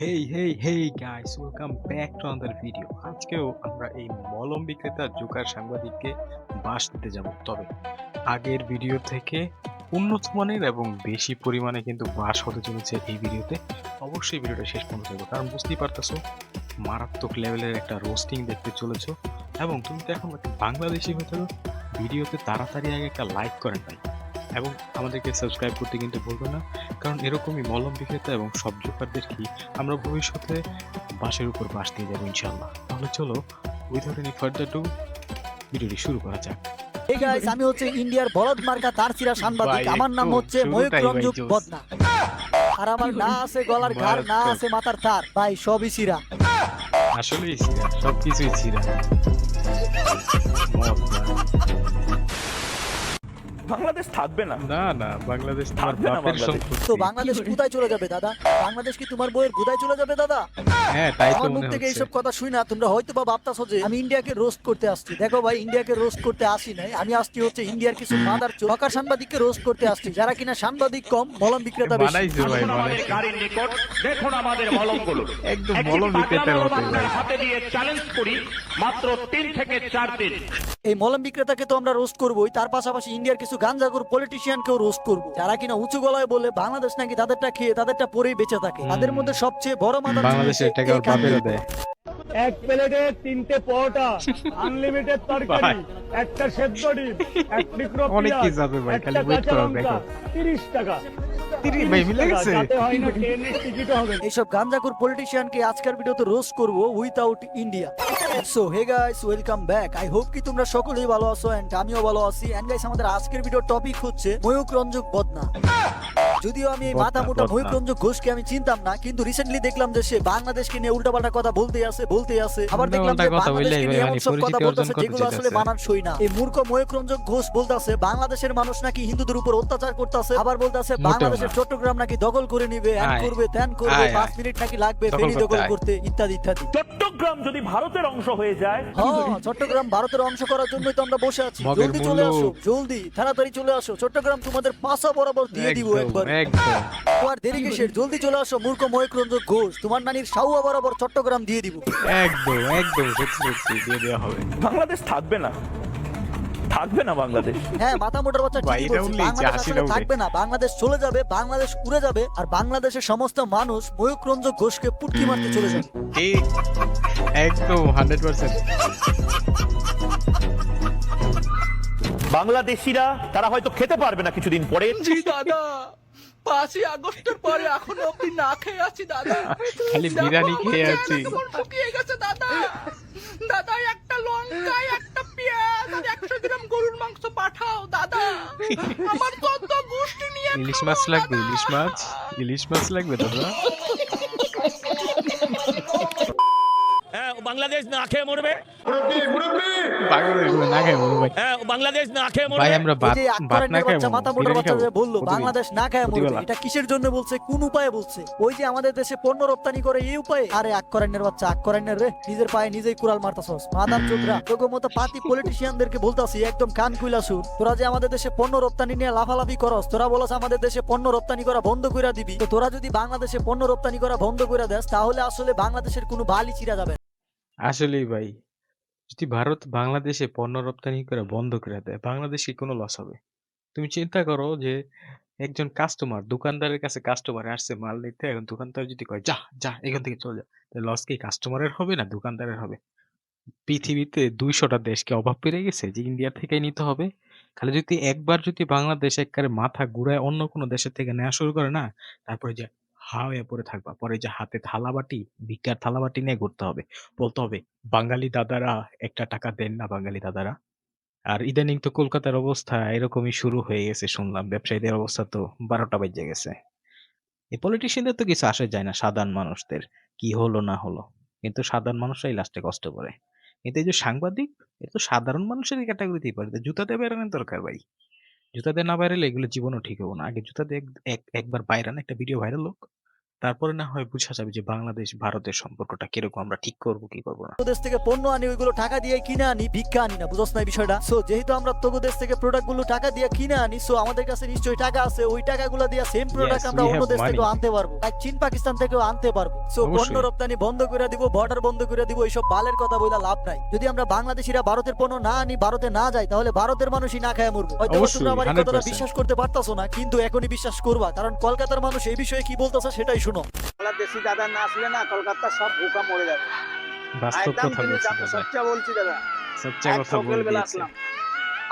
Hey guys, welcome back to another video. আজকেও আমরা এই মলম বিক্রেতা জোকার সাংবাদিককে বাঁশ দিতে যাব। তবে আগের ভিডিও থেকে উন্নত মানের এবং বেশি পরিমাণে কিন্তু বাঁশ হতে চলেছে এই ভিডিওতে। অবশ্যই ভিডিওটা শেষ পর্যন্ত দেখো, কারণ বুঝতেই পারতেছো মারাত্মক লেভেলের একটা রোস্টিং দেখতে চলেছো। এবং তুমি তো এখন একটা বাংলাদেশি হতে হবে, ভিডিওতে তাড়াতাড়ি আগে একটা লাইক করেন ভাই, এবং আমাদেরকে সাবস্ক্রাইব করতে কিন্তু ভুলবেন না, কারণ এরকমই মলম বিক্রেতা এবং সব জোকারদের কি আমরা ভবিষ্যতে বাঁশের উপর বাঁশ দিয়ে যাবো ইনশাল্লাহ। তাহলে চলো উইদাউট এনি ফার্দার ডু ভিডিওটি শুরু করা যাক। এই গাইস, আমি হচ্ছে ইন্ডিয়ার বলদ মার্কা তারসিরা সাংবাদিক। ভাই আমার নাম একদম হচ্ছে ময়ূক শুরুটাই ভাই রঞ্জুক জোস। বদনা। আর আমার না আছে গলার ঘাড়, না মারাত্মক, আছে মাথার তার, ভাই সবই সিরা। আসলেই ছিঁড়া, সবকিছুই ছিঁড়া। মদ বাংলাদেশ থাকবে না। না না, বাংলাদেশ তোমার থাকবে না বাপের বাংলাদেশ। তো সম্পত্তি। বাংলাদেশ কোথায় চলে যাবে দাদা? বাংলাদেশ কি তোমার বইয়ের কোথায় চলে যাবে দাদা? হ্যাঁ তাই তো আমার মুখ মনে থেকে হচ্ছে। এইসব কথা শুই না তোমরা হয়তো বা ভাবতাছো যে আমি ইন্ডিয়াকে রোস্ট করতে আসছি। দেখো ভাই, ইন্ডিয়াকে রোস্ট করতে আসি নাই, আমি আসছি হচ্ছে ইন্ডিয়ার কিছু মাদার চোখা সাংবাদিককে রোস্ট করতে আসছি, যারা কিনা সাংবাদিক কম, মলম বিক্রেতা বেশি। বানাইছে ভাই, আসুন আমাদের বানাইছে গাড়ির নিকট, দেখুন আমাদের মলমগুলো। একদম একটি মলম পাগলা বিক্রেতার মলম মতো আপনার ভাই। হাতে দিয়ে চ্যালেঞ্জ করি, মাত্র 3 থেকে 4 দিন। এই মলম বিক্রেতাকে তো আমরা রোস্ট করবোই, তার পাশাপাশি ইন্ডিয়ার কিছু গাঞ্জাখোর পলিটিশিয়ানকেও রোস্ট করবো, যারা কিনা উঁচু গলায় বলে বাংলাদেশ নাকি তাদেরটা খেয়ে তাদেরটা পরেই বেঁচে থাকে। তাদের মধ্যে সবচেয়ে বড় মাদার বাংলাদেশের টাকা ওর বাপেরও দেয়। এক প্লেটে 3টে পরোটা, আনলিমিটেড তরকারি, ভাই। একটা সেদ্ধ ডিম, এক টুকরো অনেক পেঁয়াজ, কিছু আছে ভাই, একটা খালি wait কাঁচা করো, লঙ্কা, দেখো। 30 টাকা। 30 ভাই, মিলে টাকা, গেছে। যাতে হয় না ট্রেনের টিকিটও হবে না। এইসব গাঞ্জাখোর পলিটিশিয়ানকে আজকের ভিডিওতে রোস্ট করব without India. So hey guys, welcome back. I hope কি তোমরা সকলেই ভালো আছো এন্ড আমিও ভালো আছি। এন্ড গাইস, আমাদের আজকের ভিডিও টপিক হচ্ছে ময়ূক রঞ্জক বদনা। যদিও আমি এই মাথা মোটা বদনা। ময়ূক রঞ্জক ঘোষকে আমি চিনতাম না, কিন্তু রিসেন্টলি দেখলাম যে সে বাংলাদেশকে নিয়ে উল্টাপাল্টা কথা বলতে আছে। আবার দেখলাম যে উল্টাপাল্টা কথা বাংলাদেশকে বললেই নিয়ে ভাই এমন মানে সব কথা পরিচিতি বলতেছে অর্জন করতে যেগুলো আসলে চাইতেছে। মানানসই না। এই মূর্খ ময়ূক রঞ্জক ঘোষ বলতেছে বাংলাদেশের মানুষ নাকি হিন্দুদের উপর অত্যাচার করতেছে, আবার বলতেছে মোটেও বাংলাদেশের না। চট্টগ্রাম নাকি দখল করে নিবে, এন আয়, করবে, ত্যান করবে, আয়, 5 আয়। মিনিট নাকি লাগবে দখল ফেরি করতে দখল আয়। করতে, ইত্যাদি ইত্যাদি। চট্টগ্রাম যদি ভারতের অংশ হয়ে যায়, হ্যাঁ, চট্টগ্রাম ভারতের অংশ করার জন্যই তো আমরা বসে আছি। মগের জলদি চলে আসো, মুলুক। জলদি তাড়াতাড়ি চলে আসো। চট্টগ্রাম তোমাদের পাশা বরাবর দিয়ে দিব একদম একবার। একদম তোমার দেরি কিসের? জলদি চলে আসো মূর্খ ময়ূক রঞ্জক ঘোষ, তোমার নানির সাউয়া বরাবর চট্টগ্রাম দিয়ে দিব। একদম একদম সত্যি সত্যি দিয়ে দেওয়া হবে। বাংলাদেশ থাকবে না। থাকবে না বাংলাদেশ। হ্যাঁ, মাথা মোটার বাচ্চা ভাই, ঠিকই এটা বলছে। বললেই যে বাংলাদেশ হাসিটা আসলে উঠে। থাকবে না, বাংলাদেশ চলে যাবে, বাংলাদেশ উড়ে যাবে, আর বাংলাদেশের সমস্ত মানুষ ময়ূক রঞ্জক ঘোষকে পুটকি মারতে চলে যাবে। ঠিক, একদম 100%। বাংলাদেশিরা তারা হয়তো খেতে পারবে না কিছুদিন পরে। জি দাদা, 5ই আগস্টের পরে এখনো অব্দি না খেয়ে আছি দাদা। খালি দেখো, বিরিয়ানি আমার খেয়ে চেহারা আছি। কেমন শুকিয়ে গেছে দাদা। দাদা, একটা লঙ্কা, একটা পেঁয়াজ আর 100 গ্রাম গরুর মাংস পাঠাও দাদা। আমার কত গোষ্ঠী নিয়ে ইলিশ খাবো মাছ লাগবে, দাদা। ইলিশ মাছ, ইলিশ মাছ লাগবে দাদা। হ্যাঁ, বাংলাদেশ না খেয়ে মরবে। বাংলাদেশ না খাই মনে ভাই। হ্যাঁ, বাংলাদেশ না খেয়ে ভাই মরবে। আমরা এই ভাত যে ভাত না আক্করানের খাই বাচ্চা, মাথা মোটা বিরিয়ানি বাচ্চা খাবো যে বললো প্রতিদিন। বাংলাদেশ না খায় মরবে, প্রতিবেলা। এটা কিসের জন্য বলছে, কোন উপায়ে বলছে? ওই যে আমাদের দেশে পণ্য রপ্তানি করে এই উপায়ে। আরে আক্করানের বাচ্চা, আক্করানের রে, নিজের পায়ে নিজেই কুড়াল মারতাছস মাদার চোদরা। তোর মতো পাতি পলিটিশিয়ানদেরকে বলতাছি একদম কান খুইলা শুন, তোরা যে আমাদের দেশে পণ্য রপ্তানি নিয়ে লাফালাফি করস, তোরা বলস আমাদের দেশে পণ্য রপ্তানি করা বন্ধ কইরা দিবি। তো তোরা যদি বাংলাদেশে পণ্য রপ্তানি করা বন্ধ কইরা দেস, তাহলে আসলে বাংলাদেশের কোনো বালি চিরা যাবে না। আসলেই ভাই, যদি ভারত বাংলাদেশে পণ্য রপ্তানি করে বন্ধ করে দেয়, বাংলাদেশে কোনো লস হবে? তুমি চিন্তা করো যে একজন কাস্টমার দোকানদারের কাছে কাস্টমার আসছে মাল নিতে, এখন দোকানদার যদি কয় যা যা এখান থেকে চলে যা, লস কি কাস্টমারের হবে না দোকানদারের হবে? পৃথিবীতে 200টা দেশকে অভাব পেরে গেছে যে ইন্ডিয়া থেকে নিতে হবে? খালি যদি একবার যদি বাংলাদেশ একবারে মাথা ঘুরায় অন্য কোনো দেশের থেকে নেওয়া শুরু করে না, তারপরে যে হা হয়ে পড়ে থাকবা, পরে যে হাতে থালাবাটি, ভিক্ষার থালাবাটি নিয়ে ঘুরতে হবে, বলতে হবে বাঙালি দাদারা একটা টাকা দেন না বাঙালি দাদারা। আর ইদানিং তো কলকাতার অবস্থা এরকমই শুরু হয়ে গেছে শুনলাম, ব্যবসায়ীদের অবস্থা তো 12টা বেজে গেছে। এই পলিটিশিয়ানদের তো কিছু আসে যায় না সাধারণ মানুষদের, কি হলো না হলো, কিন্তু সাধারণ মানুষরাই লাস্টে কষ্ট করে। কিন্তু এই যে সাংবাদিক, এটা তো সাধারণ মানুষের ক্যাটাগরিতেই পড়ে, তো জুতা দিয়ে বেরানোর দরকার ভাই। জুতা দিয়ে না বাইরেলে এগুলো জীবনও ঠিক হবো না। আগে জুতা দিয়ে একবার বাইরান, একটা ভিডিও ভাইরাল হোক, তারপরে না হয় বুঝা যাবে যে বাংলাদেশ ভারতের সম্পর্কটা কিরকম, আমরা ঠিক করব কি করব না। দেশ থেকে পণ্য আনি ওইগুলো টাকা দিয়ে কিনে আনি, ভিক্ষা আনি না, বুঝছ না এই বিষয়টা? সো যেহেতু আমরা তোগো দেশ থেকে প্রোডাক্ট গুলো টাকা দিয়ে কিনে আনি, সো আমাদের কাছে নিশ্চয়ই টাকা আছে, ওই টাকাগুলো দিয়ে সেম প্রোডাক্ট Yes, আমরা we অন্য have দেশ থেকেও money. আনতে পারবো, লাইক চীন পাকিস্তান থেকেও আনতে পারবো। সো পণ্য অবশ্যই। রপ্তানি বন্ধ করে দিব, বর্ডার বন্ধ করে দিব, এইসব বালের কথা বইলা লাভ নাই। যদি আমরা বাংলাদেশিরা ভারতের পণ্য না আনি, ভারতে না যাই, তাহলে ভারতের মানুষই না খায় মরবো। হয়তো অবশ্যই, তোমরা আমার এই কথাটা 100%। বিশ্বাস করতে পারতাছো না, কিন্তু এখনই বিশ্বাস করবা, কারণ কলকাতার মানুষ এই বিষয়ে কি বলতেছে সেটাই শুনো। বাংলাদেশি দাদা না আসলে না কলকাতা সব ভুকা মরে যাবে। বাস্তব একদম কথা কিন্তু বলছি দাদা, সচ্চা বলছি দাদা। সচ্চা আজ কথা বলে সকালবেলা দিয়েছে। আসলাম,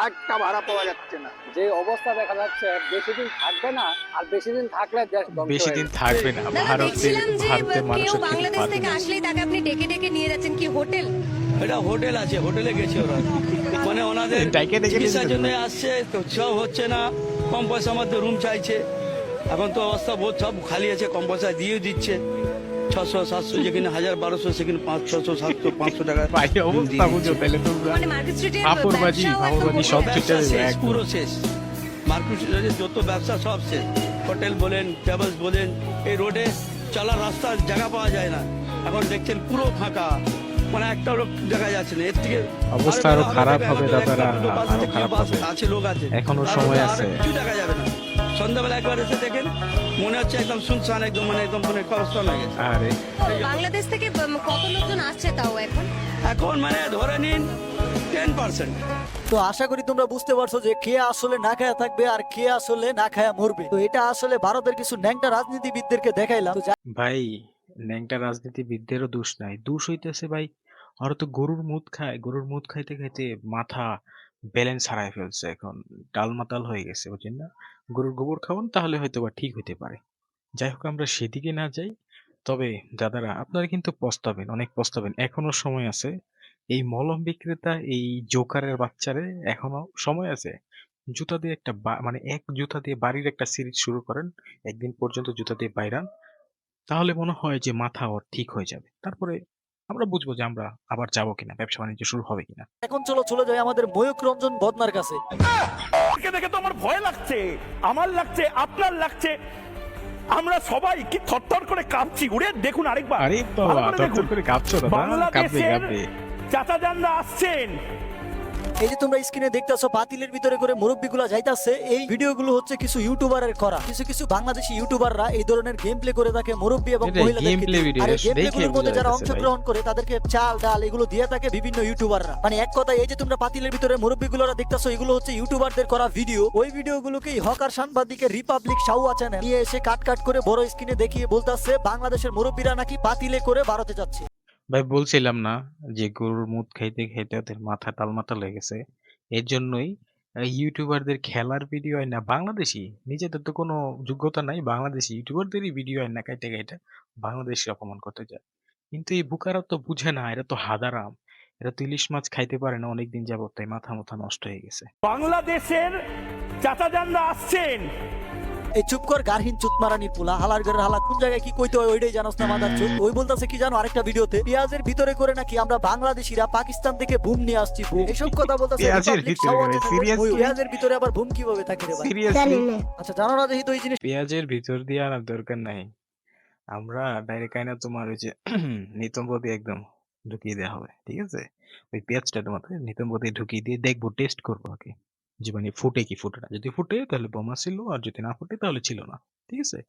একটা ভাড়া পাওয়া যাচ্ছে না। যে অবস্থা দেখা যাচ্ছে বেশি দিন থাকবে না, আর বেশি দিন থাকলে দেশ ধ্বংস বেশি হয়ে দিন যাবে। থাকবে না, দাদা ভারতের দেখছিলাম যে ভারতের কেউ মানুষের খেতে বাংলাদেশ পারবে থেকে না। আসলেই তাকে আপনি ডেকে ডেকে নিয়ে যাচ্ছেন, কি হোটেল? এটা হোটেল আছে, হোটেলে গেছে ওরা, মানে ওনাদের ডাইকে ডেকে চিকিৎসার নিয়ে জন্য যেতে আসছে, তো সব হচ্ছে না, কম পয়সার মধ্যে রুম চাইছে। এখন তো অবস্থা বহুত সব খালি আছে, কম পয়সা দিয়ে দিচ্ছে, 600 700, যেখানে 1000 1200, সেখানে 500 600 700 500 টাকা ভাই অবস্থা বুঝো তাহলে তোমরা। মানে মার্কেট স্ট্রিটে ফাপড়বাজি, ফাপড়বাজি সব ব্যবসা চুটে শেষ, একদম। পুরো শেষ। মার্কেট যত ব্যবসা সব শেষ, হোটেল বলেন, ট্রাভেলস বলেন, এই রোডে চলার রাস্তার জায়গা পাওয়া যায় না। এখন দেখছেন পুরো ফাঁকা, মানে একটা লোক দেখা যাচ্ছে না। এর থেকে অবস্থা আরো খারাপ হবে দাদারা, আরো খারাপ হবে। আছে, লোক আছে, এখনো তার সময় মধ্যে আছে। আরো কিছু দেখা যাবে না। সন্ধ্যাবেলা একবার এসে দেখেন, মনে হচ্ছে একদম শুনশান, একদম মানে একদম মানে কবরস্থান হয়ে গেছে। আরে বাংলাদেশ থেকে কত লোকজন আসছে তাও এখন? এখন মানে ধরে নিন 10%। তো আশা করি তোমরা বুঝতে পারছো যে কে আসলে না খায়া থাকবে আর কে আসলে না খায়া মরবে। তো এটা আসলে ভারতের কিছু ন্যাংটা রাজনীতিবিদদেরকে দেখাইলাম। তো ভাই, ন্যাংটা রাজনীতিবিদদেরও দোষ নাই, দোষ হইতেছে ভাই ওরা তো গরুর মুত খায়, গরুর মুত খাইতে খাইতে মাথা ব্যালেন্স হারায় ফেলছে, এখন ডাল মাতাল হয়ে গেছে, বুঝছেন না? গরুর গোবর খাওয়ান তাহলে হয়তো বা ঠিক হইতে পারে। যাই হোক, আমরা সেদিকে না যাই। তবে দাদারা, আপনারা কিন্তু পস্তাবেন, অনেক পস্তাবেন, এখনো সময় আছে। এই মলম বিক্রেতা, এই জোকারের বাচ্চারে এখনো সময় আছে। জুতা দিয়ে একটা মানে এক জুতা দিয়ে বাড়ির একটা সিরিজ শুরু করেন, একদিন পর্যন্ত জুতা দিয়ে বাইরান, তাহলে মনে হয় যে মাথা ওর ঠিক হয়ে যাবে। তারপরে আমরা বুঝবো যে আমরা আবার যাবো কিনা, ব্যবসা বাণিজ্য শুরু হবে কিনা। এখন চলো চলে যাই আমাদের ময়ূক রঞ্জন বদনার কাছে। দেখে দেখে তো আমার ভয় লাগছে, আমার লাগছে, আপনার লাগছে, আমরা সবাই কি থরথর করে কাঁপছি। উড়ে দেখুন আরেকবার, আরে ভালো বাবা, করে তরতর দেখুন। করে কাঁপছো দাদা, কাঁপবে বাংলাদেশের কাঁপবে। চাচা জানরা আসছেন। এই যে তোমরা স্ক্রিনে দেখতেছো পাতিলের ভিতরে করে মুরব্বিগুলা যাইতাছে, এই ভিডিওগুলো হচ্ছে কিছু ইউটিউবারের করা। কিছু কিছু বাংলাদেশি ইউটিউবাররা এই ধরনের গেম প্লে করে থাকে মুরব্বি এবং এটাই মহিলাদেরকে gameplay দিয়ে। video, আর এই গেম দেখে প্লেগুলোর মধ্যে বোঝা যারা যাচ্ছে ভাই। অংশগ্রহণ করে তাদেরকে চাল ডাল এগুলো দিয়ে থাকে বিভিন্ন ইউটিউবাররা। মানে এক কথা, এই যে তোমরা পাতিলের ভিতরে মুরব্বিগুলোরা দেখতেছো, এগুলো হচ্ছে ইউটিউবারদের করা ভিডিও। ওই ভিডিওগুলোকেই হকার সাংবাদিকের রিপাবলিক সাউয়া চ্যানেল নিয়ে এসে কাট কাট করে বড় স্ক্রিনে দেখিয়ে বলতাছে বাংলাদেশের মুরব্বিরা নাকি পাতিলে করে ভারতে যাচ্ছে। ভাই বলছিলাম না যে গরুর মুত খাইতে খাইতে ওদের মাথা টালমাটাল হয়ে গেছে। এর জন্যই ইউটিউবারদের খেলার ভিডিও হয় না বাংলাদেশি, নিজেদের তো কোনো যোগ্যতা নাই, বাংলাদেশি ইউটিউবারদেরই ভিডিও হয় না কাইটা কাইটা বাংলাদেশি অপমান করতে যায়। কিন্তু এই বুকারা তো বুঝে না, এরা তো হাদারাম, এরা তো ইলিশ মাছ খাইতে পারে না অনেকদিন যাবত, তাই মাথা মাথা নষ্ট হয়ে গেছে। বাংলাদেশের চাচা জানরা আসছেন। এই চুপ কর গারহীন চুতমারানি পোলা, হালার ঘরের হালা, কোন জায়গায় কি কইতে হয় ওইটাই জানোস না মাদার চুত। ওই বলতাছে কি জানো আরেকটা ভিডিওতে, পেঁয়াজের ভিতরে করে নাকি আমরা বাংলাদেশিরা পাকিস্তান থেকে বুম নিয়ে আসছি, বুম। এসব কথা বলতাছে পেঁয়াজের Republic ভিতরে Sawa করে? channel। Seriously? ওই পেঁয়াজের ভিতরে আবার বুম কিভাবে থাকে রে ভাই? সিরিয়াসলি? আচ্ছা জানো না যেহেতু এই জিনিস পেঁয়াজের ভিতর দিয়ে আনার দরকার নাই, আমরা ডাইরেক্ট আইনা তোমার ওই যে নিতম্ব দিয়ে একদম ঢুকিয়ে দেওয়া হবে, ঠিক আছে? ওই পেঁয়াজটা তোমাকে নিতম্ব দিয়ে ঢুকিয়ে দিয়ে দেখবো, টেস্ট করবো আগে যে মানে ফুটে কি ফুটে না। যদি ফুটে তাহলে বোমা ছিল, আর যদি না ফুটে তাহলে ছিল না, ঠিক আছে?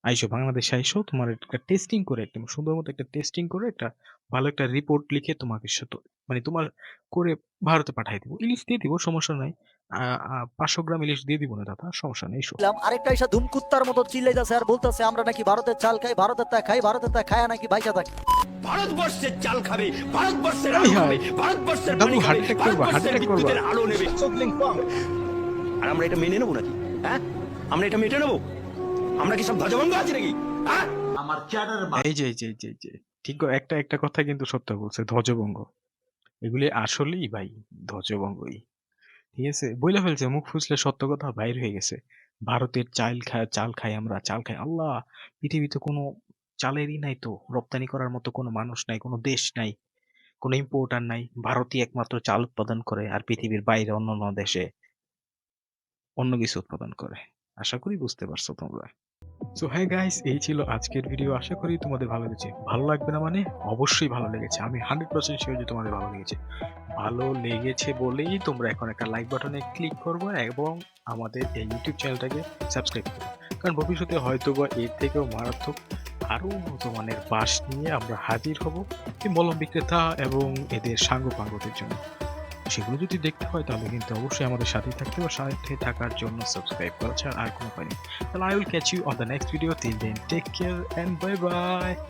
আইসো বাংলাদেশে, আইসো, তোমার একটা টেস্টিং করে, একদম সুন্দর মতো একটা টেস্টিং করে একটা ভালো একটা রিপোর্ট লিখে তোমাকে মানে তোমার করে ভারতে পাঠাই দিব। ইলিশ দিয়ে দিব, সমস্যা নাই। 500 গ্রাম ইলিশ দিয়ে দিব না দাদা, সমস্যা নেই। এসো। দেখলাম, আরেকটা এসে ধুমকুত্তার মতো চিল্লাইতাছে আর বলতাছে আমরা নাকি ভারতের চাল খাই, ভারতের তা খাই, ভারতের তা খায়া নাকি বাইচা থাকি। ভারতবর্ষের চাল খাবে, ভারতবর্ষের এই আলু হয়। খাবে, ভারতবর্ষের দাদু, পানি খাবে, heart attack করবা, heart ভারতবর্ষের attack করবা। বিদ্যুতের আলো নেবে। আর আমরা এটা মেনে নেবো নাকি? হ্যাঁ, আমরা এটা মেনে নেবো? আমরা কি সব ধ্বজভঙ্গ আছি নাকি? হ্যাঁ, এই যে ঠিক একটা একটা কথা কিন্তু সত্য বলছে, ধ্বজভঙ্গ এগুলি আসলেই ভাই ধ্বজভঙ্গই, ঠিক আছে? বইলা ফেলছে, মুখ ফুসলে সত্য কথা বাইর হয়ে গেছে। ভারতের চাল খাই আমরা, চাল খাই। আল্লাহ, পৃথিবীতে কোনো চালেরই নাই তো, রপ্তানি করার মতো কোনো মানুষ নাই, কোনো দেশ নাই, কোনো ইম্পোর্টার নাই। ভারতই একমাত্র চাল উৎপাদন করে, আর পৃথিবীর বাইরে অন্যান্য দেশে অন্য কিছু উৎপাদন করে। আশা করি বুঝতে পারছো তোমরা। সো হ্যাঁ গাইস, এই ছিল আজকের ভিডিও। আশা করি তোমাদের ভালো লেগেছে। ভালো লাগবে না মানে? অবশ্যই ভালো লেগেছে। আমি 100% শিওর যে তোমাদের ভালো লেগেছে। ভালো লেগেছে বলেই তোমরা এখন একটা লাইক বাটনে ক্লিক করবে এবং আমাদের এই ইউটিউব চ্যানেলটাকে সাবস্ক্রাইব করবে। কারণ ভবিষ্যতে হয়তোবা এর থেকেও মারাত্মক আরো উন্নত মানের বাঁশ নিয়ে আমরা হাজির হব এই মলম বিক্রেতা এবং এদের সাঙ্গপাঙ্গদের জন্য। সেগুলো যদি দেখতে হয় তাহলে কিন্তু অবশ্যই আমাদের সাথেই থাকতে হবে। সাথে থাকার জন্য সাবস্ক্রাইব করা ছাড়া আর কোনো উপায় নেই। তাহলে I will catch you on the next video. Till then, take care and bye bye.